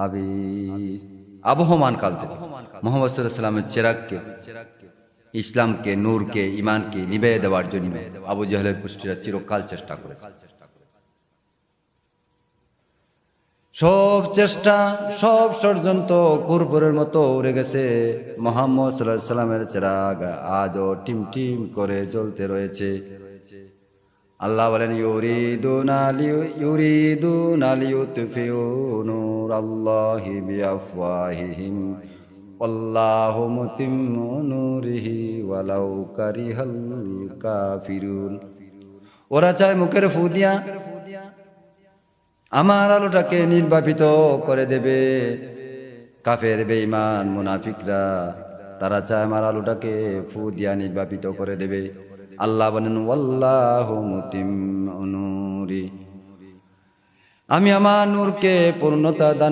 আবিস। আবহমান কাল থেকে মুহাম্মদ সাল্লাল্লাহু আলাইহি ওয়াসাল্লামের চেরাগকে, ইসলামকে, নূরকে, ঈমানকে নিভিয়ে দেওয়ার জন্য আবু জাহলের গোষ্ঠীরা চিরকাল চেষ্টা করেছে। সব চেষ্টা, সব ষড়যন্ত্র কুরপুরের মতো উড়ে গেছে। মুহাম্মদ সাল্লাল্লাহু আলাইহি ওয়াসাল্লামের চেরাগ আজও টিম টিম করে জ্বলতে রয়েছে। আল্লাহ বলেন, ইউরিদুনা লিইউতফিউ নূরাল্লাহি বিআফওয়াহিহিম ওয়াল্লাহু মুতিম্মু নূরিহি ওয়ালাউ কারিহাল কাফিরুন। ওরা চায় মুখের ফু দিয়া আমার আলোটাকে নির্বাপিত করে দেবে। কাফের, বেঈমান, মুনাফিকরা তারা চায় আমার আলোটাকে ফু দিয়া নির্বাপিত করে দেবে। আল্লাহ বলেন, ওয়াল্লাহু মুতিম্মু নূরি, আমি আমার নূরকে পূর্ণতা দান